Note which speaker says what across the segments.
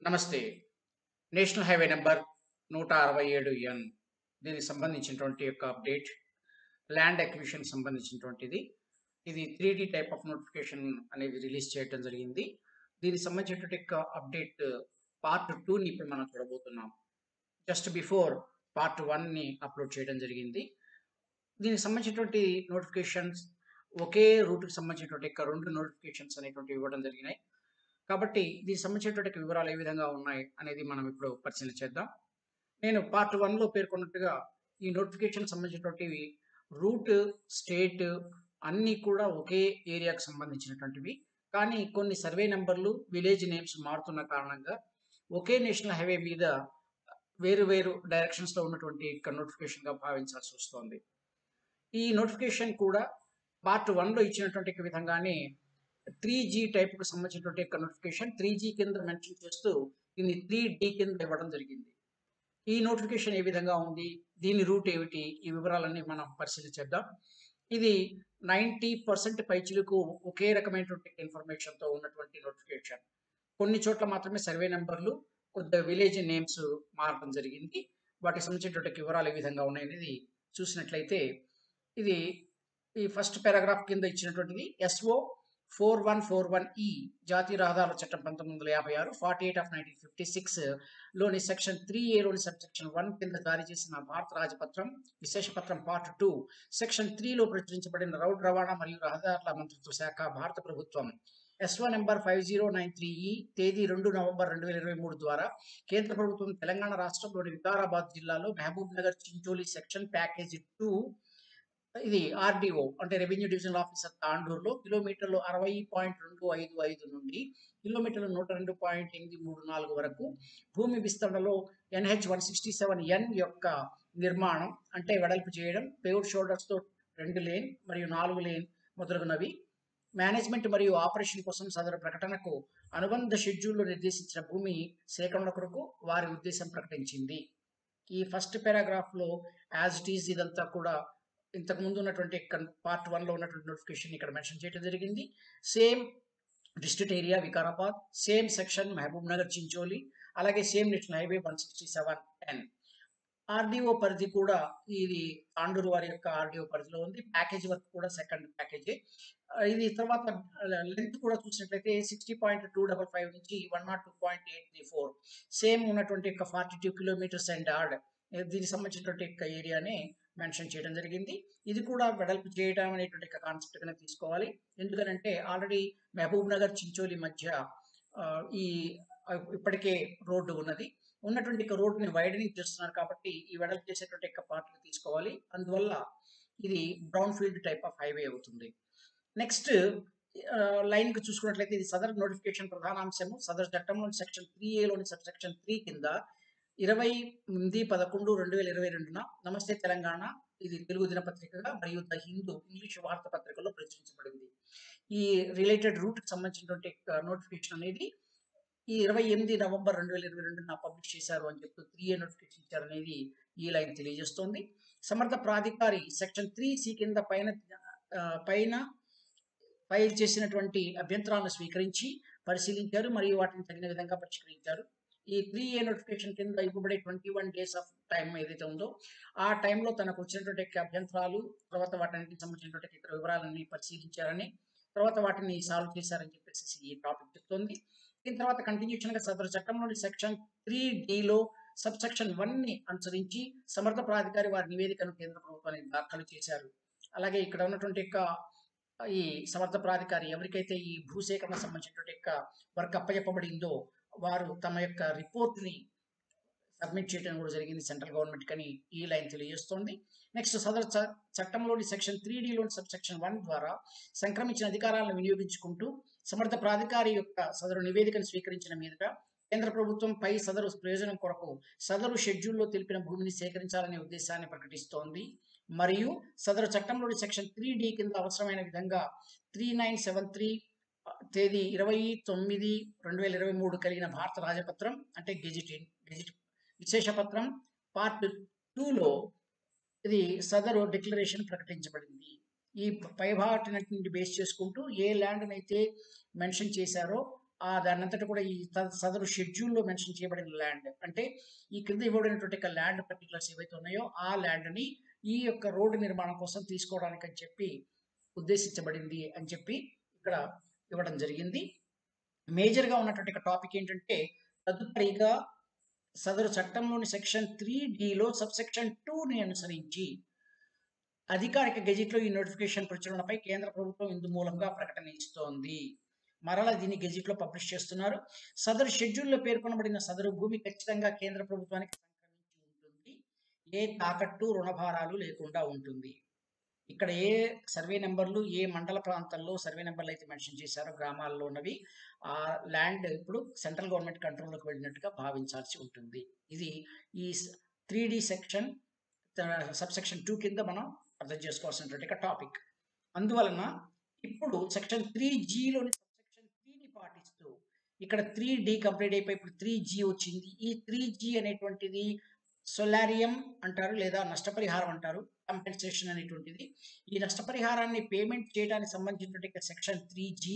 Speaker 1: నమస్తే. National highway number 167 దీనికి సంబంధించినటువంటి యొక్క అప్డేట్ ల్యాండ్ అక్విజిషన్ సంబంధించినటువంటిది. ఇది 3D టైప్ ఆఫ్ నోటిఫికేషన్ అనేది రిలీజ్ చేయడం జరిగింది. దీనికి సంబంధించినటువంటి యొక్క అప్డేట్ పార్ట్ 2ని ఇప్పుడు మనం చూడబోతున్నాం. జస్ట్ బిఫోర్ పార్ట్ 1ని అప్లోడ్ చేయడం జరిగింది. దీనికి సంబంధించినటువంటి నోటిఫికేషన్స్ ఒకే రూట్‌కి సంబంధించినటువంటి యొక్క 2 నోటిఫికేషన్స్ అనేటువంటివి ఇవ్వడం జరిగినాయి. కాబట్టి దీనికి సంబంధించినటువంటి వివరాలు ఏ విధంగా ఉన్నాయి అనేది మనం ఇప్పుడు పరిశీలన చేద్దాం. నేను పార్ట్ 1లో పేర్కొన్నట్టుగా ఈ నోటిఫికేషన్ సంబంధించినటువంటివి రూట్, స్టేట్ అన్నీ కూడా ఒకే ఏరియాకి సంబంధించినటువంటివి. కానీ కొన్ని సర్వే నంబర్‌లు, విలేజ్ నేమ్స్ మారుతున్న కారణంగా ఒకే నేషనల్ హైవే మీద వేరు వేరు డైరెక్షన్స్‌లో ఉన్నటువంటి నోటిఫికేషన్‌గా భావించాల్సి వస్తోంది. ఈ నోటిఫికేషన్ కూడా పార్ట్ 1లో ఇచ్చినటువంటి విధంగానే 3G టైప్‌కి సంబంధించినటువంటి యొక్క నోటిఫికేషన్ 3G కింద మెన్షన్ చేస్తూ దీన్ని 3D కింద ఇవ్వడం జరిగింది. ఈ నోటిఫికేషన్ ఏ విధంగా ఉంది? దీని రూట్ ఏమిటి? ఈ వివరాలన్నీ మనం పరిశీలించేద్దాం. ఇది 90% పైచిలుకు ఒకే రకమైనటువంటి ఇన్ఫర్మేషన్‌తో ఉన్నటువంటి నోటిఫికేషన్. కొన్ని చోట్ల మాత్రమే సర్వే నంబర్‌లు, కొద్దిగా విలేజ్ నేమ్స్ మారడం జరిగింది. వాటికి సంబంధించినటువంటి వివరాలు ఏ విధంగా ఉన్నాయనేది చూసినట్లయితే ఇది ఈ ఫస్ట్ పారాగ్రాఫ్ కింద ఇచ్చినటువంటిది ఎస్ఓ 4141 జాతీయ రహదారుల చట్టం 1956 48 ఆఫ్ 1956 లోని సెక్షన్ 3A లోని సబ్సెక్షన్ 1 కింద జారీ చేసిన భారత రాజపత్రం విశేష పత్రం పార్ట్ 2 సెక్షన్ 3లో ప్రచురించబడిన రోడ్డు రవాణా మరియు రహదారుల మంత్రిత్వ శాఖ భారత ప్రభుత్వం ఎస్ఓ నెంబర్ 5093 తేదీ 2 నవంబర్ 2023 ద్వారా కేంద్ర ప్రభుత్వం తెలంగాణ రాష్ట్రంలోని వికారాబాద్ జిల్లాలో మహబూబ్ నగర్ చించోలి సెక్షన్ ప్యాకేజీ 2 ఇది ఆర్‌డీఓ అంటే రెవెన్యూ డివిజనల్ ఆఫీసర్ తాండూరులో కిలోమీటర్లు 60.255 నుండి కిలోమీటర్లు 102.834 వరకు భూమి విస్తరణలో ఎన్‌హెచ్ 167 యొక్క నిర్మాణం అంటే వెడల్పు చేయడం, పేవ్డ్ షోల్డర్స్‌తో 2 లేన్ మరియు 4 లేన్ మొదలగునవి మేనేజ్మెంట్ మరియు ఆపరేషన్ కోసం సదరు ప్రకటనకు అనుబంధ షెడ్యూల్లో నిర్దేశించిన భూమి సేకరణ కొరకు వారి ఉద్దేశం ప్రకటించింది. ఈ ఫస్ట్ పారాగ్రాఫ్‌లో యాజ్ ఇట్ ఈజ్ ఇదంతా కూడా ఇంతకు ముందు ఉన్నటువంటి పార్ట్ 1లో ఉన్నటువంటి నోటిఫికేషన్ ఇక్కడ మెన్షన్ చేయడం జరిగింది. Same district area Vikarabad, same section Mahbub Nagar Chincholi, అలాగే same national highway 167N. RDO పరిధి కూడా ఇది తాండూరు వారి యొక్క ఆర్‌డీఓ పరిధిలో ఉంది. ప్యాకేజ్ వర్క్ కూడా సెకండ్ ప్యాకేజే. ఇది తర్వాత లెంగ్త్ కూడా చూసినట్లయితే 60.255 నుంచి 102.834 సేమ్ ఉన్నటువంటి 42 కిలోమీటర్స్ అండ్ ఆడ్ దీనికి సంబంధించినటువంటి ఏరియాని మెన్షన్ చేయడం జరిగింది. ఇది కూడా వెడల్పు చేయడం అనేటువంటి కాన్సెప్ట్ కింద తీసుకోవాలి. ఎందుకనంటే ఆల్రెడీ మహబూబ్ నగర్ చించోలి మధ్య ఈ ఇప్పటికే రోడ్డు ఉన్నటువంటి రోడ్డుని వైడనింగ్ చేస్తున్నారు కాబట్టి ఈ వెడల్పు చేసేటువంటి పార్ట్‌ని తీసుకోవాలి. అందువల్ల ఇది brown field type of highway అవుతుంది. నెక్స్ట్ లైన్‌కి చూసుకున్నట్లయితే ఇది సదర్ నోటిఫికేషన్ ప్రధానాంశము సదరు చట్టంలోని సెక్షన్ 3A లోని సబ్ సెక్షన్ 3 కింద 28/11/2022న నమస్తే తెలంగాణ ఇది తెలుగు దినపత్రికగా మరియు ద హిందూ ఇంగ్లీష్ వార్తాపత్రికలో ప్రచురించబడింది. ఈ రిలేటెడ్ రూట్‌కి సంబంధించినటువంటి నోటిఫికేషన్ అనేది ఈ 28 నవంబర్ 2022న పబ్లిష్ చేశారు అని చెప్తూ 3A నోటిఫికేషన్ ఇచ్చారనేది ఈ లైన్ తెలియజేస్తోంది. సమర్థ ప్రాధికారి సెక్షన్ 3C కింద పైన ఫైల్ చేసినటువంటి అభ్యంతరాలను స్వీకరించి పరిశీలించారు మరియు వాటిని తగిన విధంగా పరిష్కరించారు. ఈ 3A నోటిఫికేషన్ కింద ఇవ్వబడే 21 డేస్ ఆఫ్ టైం ఏదైతే ఉందో ఆ టైంలో తనకు వచ్చినటువంటి అభ్యంతరాలు తర్వాత వాటన్నిటికి సంబంధించినటువంటి ఇతర వివరాలన్నీ పరిశీలించారని తర్వాత వాటిని సాల్వ్ చేశారని చెప్పేసి ఈ టాపిక్ చెప్తుంది. దీని తర్వాత కంటిన్యూషన్‌గా సదరు చట్టంలోని సెక్షన్ 3Dలో సబ్ సెక్షన్ 1ని అనుసరించి సమర్థ ప్రాధికారి వారి నివేదికను కేంద్ర ప్రభుత్వానికి దాఖలు చేశారు. అలాగే ఇక్కడ ఉన్నటువంటి ఈ సమర్థ ప్రాధికారి ఎవరికైతే ఈ భూసేకరణ సంబంధించినటువంటి వర్క్ అప్పచెప్పబడిందో వారు తమ యొక్క రిపోర్ట్‌ని సబ్మిట్ చేయడం కూడా జరిగింది సెంట్రల్ గవర్నమెంట్ కని ఈ లైన్ తెలియజేస్తోంది. నెక్స్ట్ సదరు చట్టంలోని సెక్షన్ 3Dలోని సబ్ సెక్షన్ 1 ద్వారా సంక్రమించిన అధికారాలను వినియోగించుకుంటూ సమర్థ ప్రాధికారి యొక్క సదరు నివేదికను స్వీకరించిన మీదట కేంద్ర ప్రభుత్వం పై సదరు ప్రయోజనం కొరకు సదరు షెడ్యూల్లో తెలిపిన భూమిని సేకరించాలనే ఉద్దేశాన్ని ప్రకటిస్తోంది. మరియు సదరు చట్టంలోని సెక్షన్ 3D కింద అవసరమైన విధంగా 3973 తేదీ 29/2023 కలిగిన భారత రాజపత్రం అంటే గెజిట్ విశేష పత్రం పార్ట్ 2లో ఇది సదరు డిక్లరేషన్ ప్రకటించబడింది. ఈ పైభాగన్నింటిని బేస్ చేసుకుంటూ ఏ ల్యాండ్‌నైతే మెన్షన్ చేశారో దానంతటి కూడా ఈ సదరు షెడ్యూల్లో మెన్షన్ చేయబడిన ల్యాండ్ అంటే ఈ క్రింద ఇవ్వబడినటువంటి ల్యాండ్ పర్టికులర్స్ ఏవైతే ఉన్నాయో ఆ ల్యాండ్ని ఈ యొక్క రోడ్డు నిర్మాణం కోసం తీసుకోవడానికి అని చెప్పి ఉద్దేశించబడింది అని చెప్పి ఇక్కడ ఇవ్వడం జరిగింది. మేజర్గా ఉన్నటువంటి టాపిక్ ఏంటంటే తదుపరిగా సదరు చట్టంలోని సెక్షన్ 3Dలో సబ్సెక్షన్ 2ని అనుసరించి అధికారిక గెజిట్లో ఈ నోటిఫికేషన్ ప్రచురణపై కేంద్ర ప్రభుత్వం ఇందు మూలంగా ప్రకటన ఇస్తోంది. మరలా దీన్ని గెజిట్లో పబ్లిష్ చేస్తున్నారు. సదరు షెడ్యూల్లో పేర్కొనబడిన సదరు భూమి ఖచ్చితంగా కేంద్ర ప్రభుత్వానికి సంక్రమించి ఉంటుంది. ఏ తాకట్టు రుణభారాలు లేకుండా ఉంటుంది. ఇక్కడ ఏ సర్వే నెంబర్లు ఏ మండల ప్రాంతాల్లో సర్వే నెంబర్లు అయితే మెన్షన్ చేశారో గ్రామాల్లో ఉన్నవి ఆ ల్యాండ్ ఇప్పుడు సెంట్రల్ గవర్నమెంట్ కంట్రోల్లోకి వెళ్ళినట్టుగా భావించాల్సి ఉంటుంది. ఇది ఈ 3D సెక్షన్ సబ్సెక్షన్ 2 కింద మనం అర్థం చేసుకోవాల్సినటువంటి టాపిక్. అందువలన ఇప్పుడు సెక్షన్ 3Gలోని సబ్సెక్షన్ 3ని పాటిస్తూ ఇక్కడ 3D కంప్లీట్ అయిపోయి ఇప్పుడు 3G వచ్చింది. ఈ 3G అనేటువంటిది సొలారియం అంటారు లేదా నష్టపరిహారం అంటారు, కంపెన్సేషన్ అనేటువంటిది. ఈ నష్టపరిహారాన్ని పేమెంట్ చేయడానికి సంబంధించినటువంటి సెక్షన్ 3G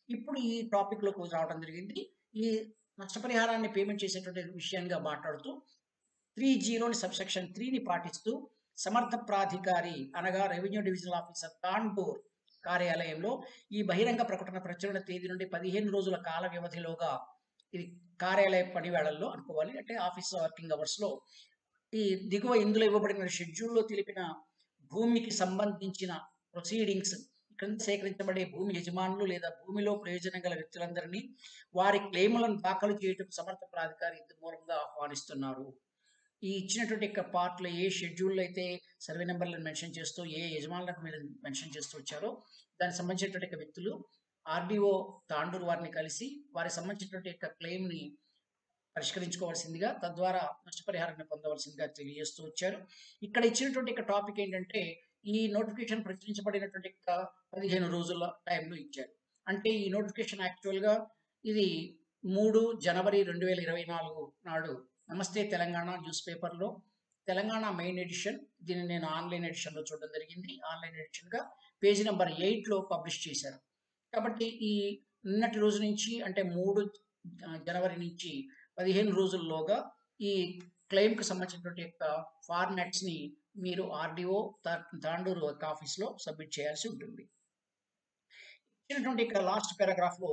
Speaker 1: ఇప్పుడు ఈ టాపిక్లోకి రావడం జరిగింది. ఈ నష్టపరిహారాన్ని పేమెంట్ చేసేటువంటి విషయంగా మాట్లాడుతూ 3Gలోని సబ్సెక్షన్ 3ని పాటిస్తూ సమర్థ ప్రాధికారి అనగా రెవెన్యూ డివిజనల్ ఆఫీసర్ తాండూర్ కార్యాలయంలో ఈ బహిరంగ ప్రకటన ప్రచురణ తేదీ నుండి 15 రోజుల కాల వ్యవధిలోగా ఇది కార్యాలయ పని వేళల్లో అనుకోవాలి, అంటే ఆఫీస్ వర్కింగ్ అవర్స్లో ఈ దిగువ ఇందులో ఇవ్వబడిన షెడ్యూల్లో తెలిపిన భూమికి సంబంధించిన ప్రొసీడింగ్స్ క్రింద సేకరించబడే భూమి యజమానులు లేదా భూమిలో ప్రయోజనం గల వ్యక్తులందరినీ వారి క్లెయిములను దాఖలు చేయటం సమర్థ ప్రాధికారి ఇందు మూలంగా ఆహ్వానిస్తున్నారు. ఈ ఇచ్చినటువంటి పార్ట్లో ఏ షెడ్యూల్లో అయితే సర్వే నెంబర్లను మెన్షన్ చేస్తూ ఏ యజమానులకు మీరు మెన్షన్ చేస్తూ వచ్చారో దానికి సంబంధించినటువంటి వ్యక్తులు ఆర్డీఓ తాండూరు వారిని కలిసి వారికి సంబంధించినటువంటి క్లెయిమ్ని పరిష్కరించుకోవాల్సిందిగా తద్వారా నష్టపరిహారాన్ని పొందవలసిందిగా తెలియజేస్తూ వచ్చారు. ఇక్కడ ఇచ్చినటువంటి టాపిక్ ఏంటంటే ఈ నోటిఫికేషన్ ప్రచురించబడినటువంటి 15 రోజుల టైంలో ఇచ్చారు. అంటే ఈ నోటిఫికేషన్ యాక్చువల్గా ఇది 3 జనవరి 2024 నాడు నమస్తే తెలంగాణ న్యూస్ పేపర్లో తెలంగాణ మెయిన్ ఎడిషన్, దీన్ని నేను ఆన్లైన్ ఎడిషన్లో చూడడం జరిగింది. ఆన్లైన్ ఎడిషన్గా పేజీ నెంబర్ 8లో పబ్లిష్ చేశారు. కాబట్టి ఈ నిన్నటి రోజు నుంచి అంటే 3 జనవరి నుంచి 15 రోజుల్లోగా ఈ క్లెయిమ్కి సంబంధించినటువంటి ఫార్మాట్స్ని మీరు ఆర్డీఓ తాండూరు ఆఫీస్లో సబ్మిట్ చేయాల్సి ఉంటుంది. ఇచ్చినటువంటి లాస్ట్ పారాగ్రాఫ్లో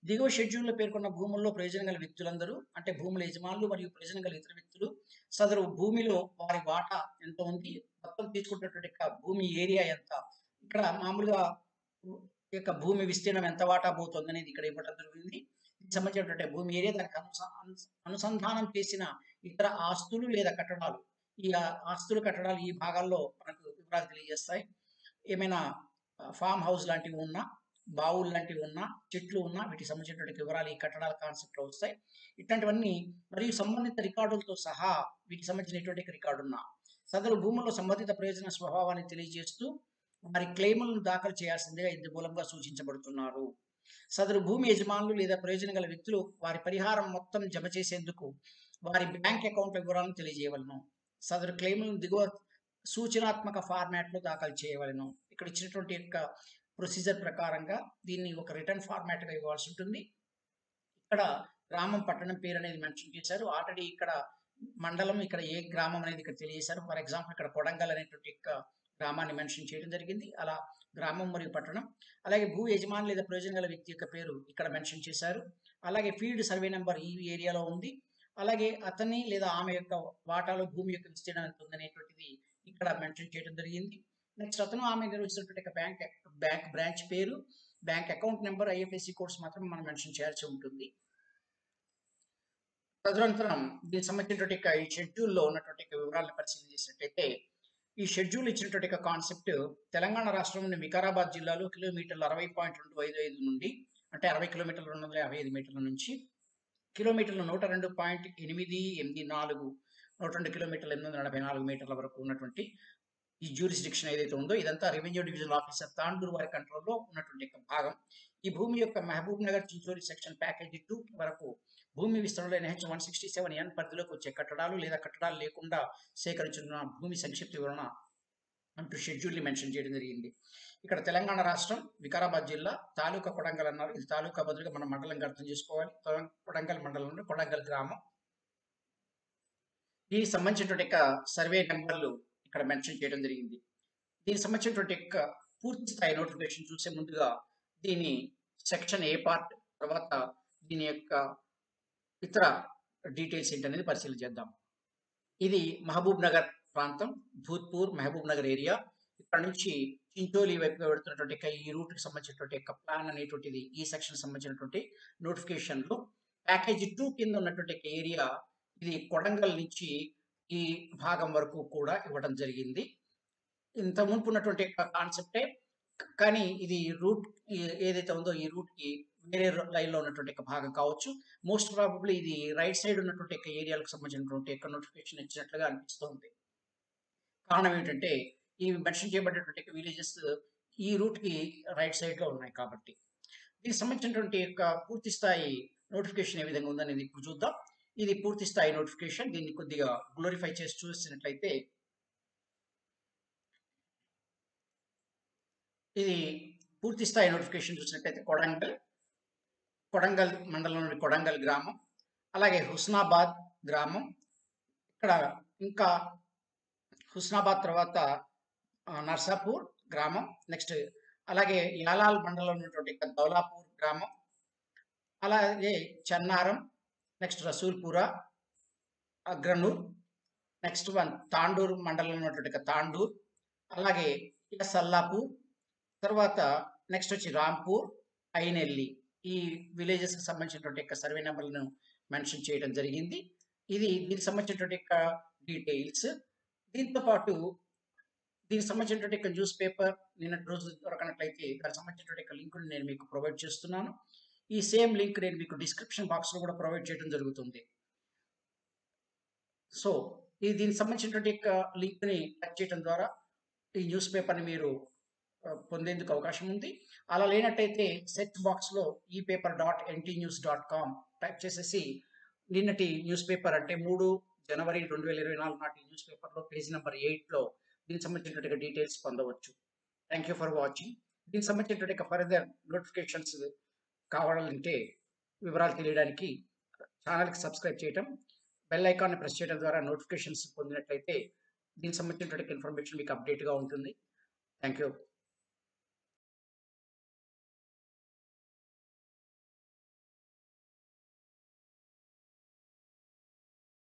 Speaker 1: దిగువ షెడ్యూల్లో పేర్కొన్న భూముల్లో ప్రయోజనం గల వ్యక్తులందరూ అంటే భూముల యజమానులు మరియు ప్రయోజనం గల ఇతర వ్యక్తులు సదరు భూమిలో వారి వాటా ఎంత ఉంది, మొత్తం తీసుకున్నటువంటి భూమి ఏరియా ఎంత, ఇక్కడ మామూలుగా యొక్క భూమి విస్తీర్ణం ఎంత వాటా పోతుంది అనేది ఇక్కడ ఇవ్వడం జరిగింది. సంబంధించినటువంటి భూమి ఏరియా దానికి అనుసంధానం చేసిన ఇతర ఆస్తులు లేదా కట్టడాలు, ఈ ఆస్తులు కట్టడాలు ఈ భాగాల్లో మనకు వివరాలు తెలియజేస్తాయి. ఏమైనా ఫామ్ హౌస్ లాంటివి ఉన్నా, బావులు లాంటివి ఉన్నా, చెట్లు ఉన్నా వీటికి సంబంధించినటువంటి వివరాలు ఈ కట్టడాల కాన్సెప్ట్లో వస్తాయి. ఇట్లాంటివన్నీ మరియు సంబంధిత రికార్డులతో సహా వీటికి సంబంధించినటువంటి రికార్డు ఉన్న సదరు భూముల్లో సంబంధిత ప్రయోజన స్వభావాన్ని తెలియజేస్తూ వారి క్లెయిములను దాఖలు చేయాల్సిందిగా ఇందు మూలంగా సూచించబడుతున్నారు. సదరు భూమి యజమానులు లేదా ప్రయోజనం గల వ్యక్తులు వారి పరిహారం మొత్తం జమ చేసేందుకు వారి బ్యాంక్ అకౌంట్ల వివరాలను తెలియజేయవలను. సదరు క్లెయిములను దిగువ సూచనాత్మక ఫార్మాట్లో దాఖలు చేయవలను. ఇక్కడ ఇచ్చినటువంటి ప్రొసీజర్ ప్రకారంగా దీన్ని ఒక రిటర్న్ ఫార్మాట్గా ఇవ్వాల్సి ఉంటుంది. ఇక్కడ గ్రామం పట్టణం పేరు అనేది మెన్షన్ చేశారు. ఆల్రెడీ ఇక్కడ మండలం, ఇక్కడ ఏ గ్రామం అనేది ఇక్కడ తెలియజేశారు. ఫర్ ఎగ్జాంపుల్ ఇక్కడ కొడంగల్ అనేటువంటి గ్రామాన్ని మెన్షన్ చేయడం జరిగింది. అలా గ్రామం మరియు పట్టణం, అలాగే భూ యజమాని లేదా ప్రయోజనం గల వ్యక్తి యొక్క పేరు ఇక్కడ మెన్షన్ చేశారు. అలాగే ఫీల్డ్ సర్వే నెంబర్ ఈ ఏరియాలో ఉంది. అలాగే అతని లేదా ఆమె యొక్క వాటాలో భూమి యొక్క విస్తీర్ణం ఎంత ఉందనేటువంటిది ఇక్కడ మెన్షన్ చేయడం జరిగింది. నెక్స్ట్ అతను ఆమె నిర్వహిస్తున్నటువంటి బ్యాంక్ బ్రాంచ్ పేరు, bank account number, IFSC codes మాత్రం మనం మెన్షన్ చేయాల్సి ఉంటుంది. తదనంతరం దీనికి సంబంధించినటువంటి ఈ షెడ్యూల్లో ఉన్నటువంటి వివరాలను పరిశీలన చేసినట్టయితే ఈ షెడ్యూల్ ఇచ్చినటువంటి కాన్సెప్ట్ తెలంగాణ రాష్ట్రంలోని వికారాబాద్ జిల్లాలో కిలోమీటర్లు 60.255 నుండి అంటే 60 కిలోమీటర్ల 255 మీటర్ల నుంచి కిలోమీటర్లు 102.884 102 కిలోమీటర్ల 844 మీటర్ల వరకు ఉన్నటువంటి ఈ జ్యూరిస్డిక్షన్ ఏదైతే ఉందో ఇదంతా రెవెన్యూ డివిజనల్ ఆఫీసర్ తాండూరు వారి కంట్రోల్లో ఉన్నటువంటి భాగం. ఈ భూమి యొక్క మహబూబ్ నగర్ చించోలి సెక్షన్ ప్యాకేజీ 2 వరకు భూమి విస్తరణలో NH-167N పరిధిలోకి వచ్చే కట్టడాలు లేదా కట్టడాలు లేకుండా సేకరించిన భూమి సంక్షిప్త వివరణ అంటూ షెడ్యూల్ని మెన్షన్ చేయడం జరిగింది. ఇక్కడ తెలంగాణ రాష్ట్రం వికారాబాద్ జిల్లా తాలూకా కొడంగల్ అన్నారు. ఇది తాలూకా బదులుగా మనం మండలంగా అర్థం చేసుకోవాలి. కొడంగల్ మండలంలో కొడంగల్ గ్రామం. దీనికి సంబంధించినటువంటి సర్వే నెంబర్లు ఇక్కడ మెన్షన్ చేయడం జరిగింది. దీనికి సంబంధించినటువంటి పూర్తి స్థాయి నోటిఫికేషన్ చూసే ముందుగా దీని సెక్షన్ ఏ పార్ట్, తర్వాత దీని యొక్క ఇతర డీటెయిల్స్ ఏంటనేది పరిశీలన చేద్దాం. ఇది మహబూబ్ నగర్ ప్రాంతం, భూత్పూర్ మహబూబ్ నగర్ ఏరియా. ఇక్కడ నుంచి చించోలి వైపుగా వెళుతున్నటువంటి ఈ రూట్కి సంబంధించినటువంటి ప్లాన్ అనేటువంటిది ఈ సెక్షన్ సంబంధించినటువంటి నోటిఫికేషన్లో ప్యాకేజ్ 2 కింద ఉన్నటువంటి ఏరియా. ఇది కొడంగల్ నుంచి ఈ భాగం వరకు కూడా ఇవ్వడం జరిగింది. ఇంత మునుపు ఉన్నటువంటి కాన్సెప్టే, కానీ ఇది రూట్ ఏదైతే ఉందో ఈ రూట్కి వేరే లైన్లో ఉన్నటువంటి భాగం కావచ్చు. మోస్ట్ ప్రాబబ్లీ ఇది రైట్ సైడ్ ఉన్నటువంటి ఏరియాలకు సంబంధించినటువంటి నోటిఫికేషన్ ఇచ్చినట్లుగా అనిపిస్తుంది. కారణం ఏంటంటే ఈ మెన్షన్ చేయబడినటువంటి విలేజెస్ ఈ రూట్కి రైట్ సైడ్లో ఉన్నాయి కాబట్టి. దీనికి సంబంధించినటువంటి పూర్తి స్థాయి నోటిఫికేషన్ ఏ విధంగా ఉందనేది ఇప్పుడు చూద్దాం. ఇది పూర్తి స్థాయి నోటిఫికేషన్. దీన్ని కొద్దిగా గ్లోరిఫై చేసి చూసినట్లయితే ఇది పూర్తి స్థాయి నోటిఫికేషన్ చూసినట్లయితే కొడంగల్ మండలంలోని కొడంగల్ గ్రామం, అలాగే హుస్నాబాద్ గ్రామం, ఇక్కడ ఇంకా హుస్నాబాద్ తర్వాత నర్సాపూర్ గ్రామం, నెక్స్ట్ అలాగే యాలాల్ మండలంలో ఉన్నటువంటి దౌలాపూర్ గ్రామం, అలాగే Chennaram, next Rasulpura, Agranur, next one Tandur మండలంలో ఉన్నటువంటి తాండూర్, అలాగే సల్లాపూర్, తర్వాత నెక్స్ట్ వచ్చి రాంపూర్, ఐనెల్లి. ఈ విలేజెస్కి సంబంధించినటువంటి సర్వే నెంబర్లను మెన్షన్ చేయడం జరిగింది. ఇది దీనికి సంబంధించినటువంటి డీటెయిల్స్. దీంతో పాటు దీనికి సంబంధించినటువంటి న్యూస్ పేపర్ నిన్నటి రోజు దొరకనట్లయితే దానికి సంబంధించినటువంటి లింక్ని నేను మీకు ప్రొవైడ్ చేస్తున్నాను. ఈ సేమ్ లింక్ నేను మీకు డిస్క్రిప్షన్ బాక్స్లో కూడా ప్రొవైడ్ చేయడం జరుగుతుంది. సో దీనికి సంబంధించినటువంటి లింక్ని టచ్ చేయడం ద్వారా ఈ న్యూస్ పేపర్ని మీరు పొందేందుకు అవకాశం ఉంది. అలా లేనట్టయితే సెర్చ్ బాక్స్లో epaper.ntnews.com టైప్ చేసేసి నిన్నటి న్యూస్ పేపర్ అంటే 3 జనవరి 2024 నాటి న్యూస్ పేపర్లో పేజ్ నెంబర్ 8లో దీనికి సంబంధించినటువంటి డీటెయిల్స్ పొందవచ్చు. Thank you for watching. దీనికి సంబంధించినటువంటి ఫర్దర్ నోటిఫికేషన్స్ కావాలంటే వివరాలు తెలియడానికి ఛానల్కి సబ్స్క్రైబ్ చేయటం, బెల్ ఐకాన్ని ప్రెస్ చేయడం ద్వారా నోటిఫికేషన్స్ పొందినట్లయితే దీనికి సంబంధించినటువంటి ఇన్ఫర్మేషన్ మీకు అప్డేట్గా ఉంటుంది. Thank you.